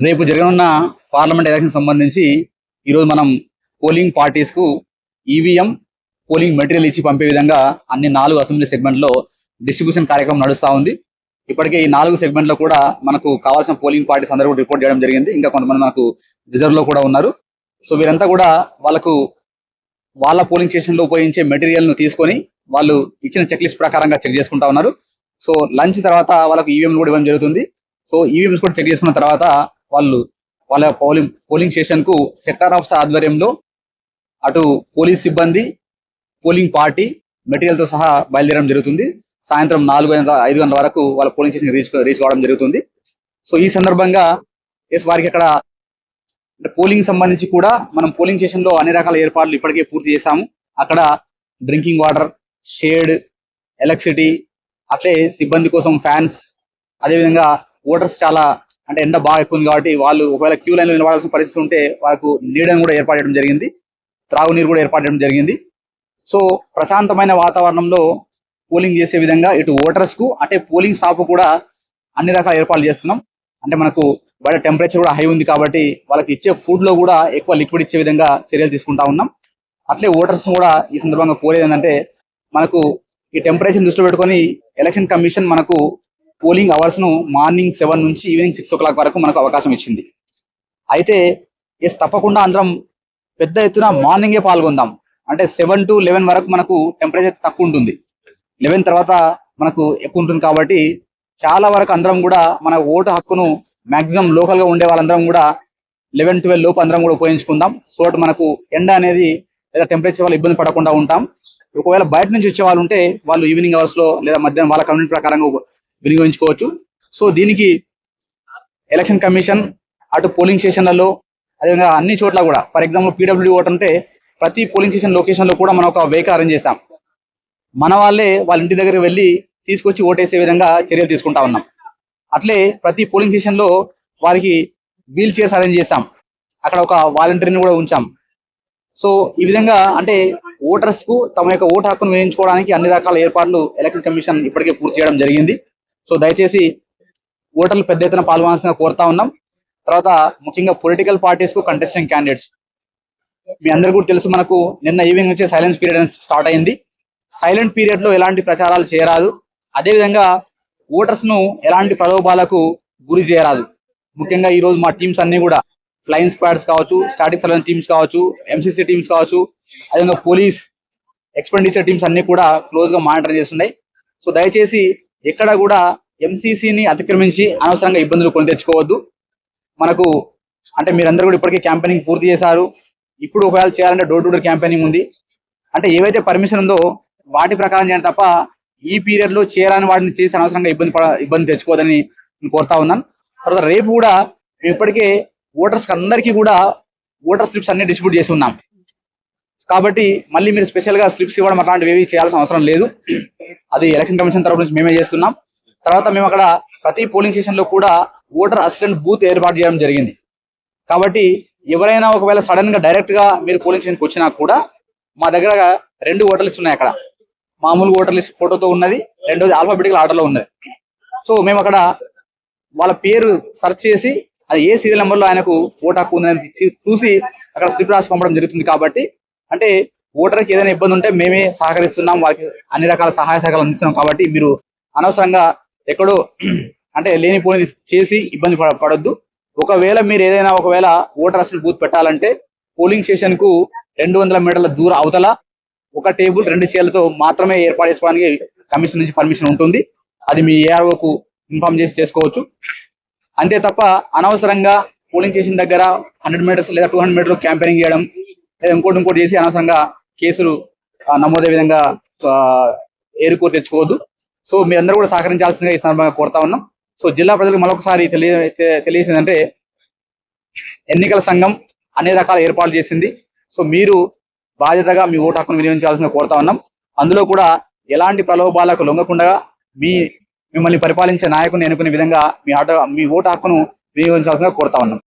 రేపు జరగనున్న parliament election సంబంధించి ఈరోజు మనం పోలింగ్ పార్టీస్ కు ఈవీఎం పోలింగ్ మెటీరియల్ ఇచ్చి పంపే విధంగా అన్ని 4 అసెంబ్లీ సెగ్మెంట్ లో డిస్ట్రిబ్యూషన్ కార్యక్రమం నడుస్తా ఉంది. ఇప్పటికే ఈ 4 సెగ్మెంట్ లో కూడా మనకు కావాల్సిన పోలింగ్ పార్టీస్ అందరూ కూడా రిపోర్ట్ చేయడం జరిగింది. ఇంకా కొంతమంది మనకు రిజర్వ్ లో కూడా ఉన్నారు. సో వీరంతా కూడా వాళ్ళ పోలింగ్ స్టేషన్ లో ఉపయోగించే మెటీరియల్ ను తీసుకొని వాళ్ళు ఇచ్చిన చెక్ లిస్ట్ ప్రకారంగా చెక్ చేసుకుంటా ఉన్నారు. సో లంచ్ తర్వాత వాళ్ళకు ఈవీఎం కూడా ఇవ్వడం జరుగుతుంది. సో ఈవీఎంస్ కూడా చెక్ చేసుకున్న తర్వాత వాళ్ళు వాళ్ళ పోలింగ్ స్టేషన్ కు సెక్టార్ ఆఫీసర్ ఆధ్వర్యంలో అటు పోలీస్ సిబ్బంది, పోలింగ్ పార్టీ మెటీరియల్ తో సహా బయలుదేరడం జరుగుతుంది. సాయంత్రం 4-5 గంటల వరకు వాళ్ళ పోలింగ్ స్టేషన్ రీచ్ కావడం జరుగుతుంది. సో ఈ సందర్భంగా వారికి అక్కడ పోలింగ్ సంబంధించి కూడా మనం పోలింగ్ స్టేషన్ లో అన్ని రకాల ఏర్పాట్లు ఇప్పటికే పూర్తి చేశాము. అక్కడ డ్రింకింగ్ వాటర్, షేడ్, ఎలక్ట్రిసిటీ, అట్లే సిబ్బంది కోసం ఫ్యాన్స్, అదేవిధంగా ఓటర్స్ చాలా అంటే ఎండ బాగా ఎక్కువ ఉంది కాబట్టి వాళ్ళు ఒకవేళ క్యూ లైన్ లో నిలబడాల్సిన పరిస్థితి ఉంటే వాళ్ళకు నీడను కూడా ఏర్పాటు చేయడం జరిగింది, త్రాగునీరు కూడా ఏర్పాటు చేయడం జరిగింది. సో ప్రశాంతమైన వాతావరణంలో పోలింగ్ చేసే విధంగా ఇటు ఓటర్స్ కు అంటే పోలింగ్ స్టాఫ్ కూడా అన్ని రకాల ఏర్పాట్లు చేస్తున్నాం. అంటే మనకు బయట టెంపరేచర్ కూడా హై ఉంది కాబట్టి వాళ్ళకి ఇచ్చే ఫుడ్ లో కూడా ఎక్కువ లిక్విడ్ ఇచ్చే విధంగా చర్యలు తీసుకుంటా ఉన్నాం. అట్లే ఓటర్స్ కూడా ఈ సందర్భంగా కోరేది ఏంటంటే మనకు ఈ టెంపరేచర్ దృష్టిలో పెట్టుకొని ఎలక్షన్ కమిషన్ మనకు పోలింగ్ అవర్స్ ను మార్నింగ్ 7 నుంచి ఈవినింగ్ 6 o'clock వరకు మనకు అవకాశం ఇచ్చింది. అయితే తప్పకుండా అందరం పెద్ద ఎత్తున మార్నింగే పాల్గొందాం. అంటే 7 to 11 వరకు మనకు టెంపరేచర్ తక్కువ ఉంటుంది, 11 తర్వాత మనకు ఎక్కువ ఉంటుంది. కాబట్టి చాలా వరకు అందరం కూడా మన ఓటు హక్కును మాక్సిమం లోకల్ గా ఉండే వాళ్ళందరం కూడా 11-12 లోపు అందరం కూడా ఉపయోగించుకుందాం. సో మనకు ఎండ అనేది లేదా టెంపరేచర్ వల్ల ఇబ్బంది పడకుండా ఉంటాం. ఒకవేళ బయట నుంచి వచ్చే వాళ్ళు ఉంటే వాళ్ళు ఈవినింగ్ అవర్స్ లో లేదా మధ్యాహ్నం వాళ్ళ కమ్యూనిటీ ప్రకారంగా వినియోగించుకోవచ్చు. సో దీనికి ఎలక్షన్ కమిషన్ అటు పోలింగ్ స్టేషన్లలో అదేవిధంగా అన్ని చోట్ల కూడా ఫర్ ఎగ్జాంపుల్ పీడబ్ల్యూడీ ఓట్ అంటే ప్రతి పోలింగ్ స్టేషన్ లొకేషన్ లో కూడా మనం ఒక వెహికల్ అరేంజ్ చేస్తాం. మన వాళ్ళే వాళ్ళ ఇంటి దగ్గరికి వెళ్ళి తీసుకొచ్చి ఓటేసే విధంగా చర్యలు తీసుకుంటా ఉన్నాం. అట్లే ప్రతి పోలింగ్ స్టేషన్ లో వారికి వీల్ చైర్స్ అరేంజ్ చేస్తాం, అక్కడ ఒక వాలంటీర్ని కూడా ఉంచాం. సో ఈ విధంగా అంటే ఓటర్స్ కు తమ యొక్క ఓటు హక్కును వేయించుకోవడానికి అన్ని రకాల ఏర్పాట్లు ఎలక్షన్ కమిషన్ ఇప్పటికే పూర్తి చేయడం జరిగింది. సో దయచేసి ఓటర్లు పెద్ద ఎత్తున పాల్గొనాల్సిందిగా కోరుతా ఉన్నాం. తర్వాత ముఖ్యంగా పొలిటికల్ పార్టీస్ కు కంటెస్టింగ్ క్యాండిడేట్స్ మీ అందరికీ కూడా తెలుసు, మనకు నిన్న ఈవినింగ్ నుంచి సైలెన్స్ పీరియడ్ స్టార్ట్ అయింది. సైలెంట్ పీరియడ్ లో ఎలాంటి ప్రచారాలు చేయరాదు, అదేవిధంగా ఓటర్స్ ను ఎలాంటి ప్రలోభాలకు గురి చేయరాదు. ముఖ్యంగా ఈ రోజు మా టీమ్స్ అన్ని కూడా ఫ్లయింగ్ స్క్వాడ్స్ కావచ్చు, స్టాటిక్ సర్వేలెన్స్ టీమ్స్ కావచ్చు, ఎంసీసీ టీమ్స్ కావచ్చు, అదేవిధంగా పోలీస్ ఎక్స్పెండిచర్ టీమ్స్ అన్ని కూడా క్లోజ్ గా మానిటర్ చేస్తున్నాయి. సో దయచేసి ఎక్కడ కూడా ఎంసీసీని అతిక్రమించి అనవసరంగా ఇబ్బందులు కొని తెచ్చుకోవద్దు. మనకు అంటే మీరందరూ కూడా ఇప్పటికే క్యాంపెయినింగ్ పూర్తి చేశారు. ఇప్పుడు ఒకవేళ చేయాలంటే డోర్ టు డోర్ క్యాంపెయినింగ్ ఉంది. అంటే ఏవైతే పర్మిషన్ ఉందో వాటి ప్రకారం చేయండి తప్ప ఈ పీరియడ్ లో చేయాలని వాటిని చేసి అనవసరంగా ఇబ్బంది తెచ్చుకోవద్దని నేను కోరుతా ఉన్నాను. తర్వాత రేపు కూడా మేము ఇప్పటికే ఓటర్స్ అందరికీ కూడా ఓటర్ స్లిప్స్ అన్ని డిస్ట్రిబ్యూట్ చేసి ఉన్నాం. కాబట్టి మళ్ళీ మీరు స్పెషల్ గా స్లిప్స్ ఇవ్వడం అట్లాంటివి ఏవి చేయాల్సిన అవసరం లేదు. అది ఎలక్షన్ కమిషన్ తరఫు నుంచి మేమే చేస్తున్నాం. తర్వాత మేము అక్కడ ప్రతి పోలింగ్ స్టేషన్ లో కూడా ఓటర్ అసిస్టెంట్ బూత్ ఏర్పాటు చేయడం జరిగింది. కాబట్టి ఎవరైనా ఒకవేళ సడన్ గా డైరెక్ట్ గా మీరు పోలింగ్ స్టేషన్కి వచ్చినా కూడా మా దగ్గర 2 ఓటర్ లిస్ట్ ఉన్నాయి. అక్కడ మామూలు ఓటర్ లిస్ట్ ఫోటోతో ఉన్నది, రెండోది ఆల్ఫాబెటికల్ ఆర్డర్ లో ఉన్నది. సో మేము అక్కడ వాళ్ళ పేరు సెర్చ్ చేసి అది ఏ సీరియల్ నెంబర్ లో ఆయనకు ఓటు హక్కు ఉందని చూసి అక్కడ స్లిప్ రాసి పంపడం జరుగుతుంది. కాబట్టి అంటే ఓటర్కి ఏదైనా ఇబ్బంది ఉంటే మేమే సహకరిస్తున్నాం, వాళ్ళకి అన్ని రకాల సహాయ సహకారాలు అందిస్తున్నాం. కాబట్టి మీరు అనవసరంగా ఎక్కడో అంటే లేనిపోయినది చేసి ఇబ్బంది పడొద్దు. ఒకవేళ మీరు ఏదైనా ఒకవేళ ఓటర్ అసిస్టెంట్ బూత్ పెట్టాలంటే పోలింగ్ స్టేషన్ కు 200 మీటర్ల దూర అవతల ఒక టేబుల్ 2 చైర్లతో మాత్రమే ఏర్పాటు చేసుకోవడానికి కమిషన్ నుంచి పర్మిషన్ ఉంటుంది. అది మీ ఏఆర్ఓకు ఇన్ఫార్మ్ చేసి చేసుకోవచ్చు. అంతే తప్ప అనవసరంగా పోలింగ్ స్టేషన్ దగ్గర 100 మీటర్స్ లేదా 200 మీటర్లు క్యాంపెయినింగ్ చేయడం లేదా ఇంకోటి చేసి అనవసరంగా కేసులు నమోదే విధంగా ఏరుకోరు తెచ్చుకోవద్దు. సో మీ అందరూ కూడా సహకరించాల్సిందిగా ఈ సందర్భంగా కోరుతా ఉన్నాం. సో జిల్లా ప్రజలకు మరొకసారి తెలియజేసిందంటే ఎన్నికల సంఘం అన్ని రకాల ఏర్పాట్లు చేసింది. సో మీరు బాధ్యతగా మీ ఓటు హక్కును వినియోగించాల్సిన కోరుతా ఉన్నాం. అందులో కూడా ఎలాంటి ప్రలోభాలకు లొంగకుండా మిమ్మల్ని పరిపాలించే నాయకుని ఎన్నుకునే విధంగా మీ ఓటు హక్కును వినియోగించాల్సిందిగా కోరుతా ఉన్నాం.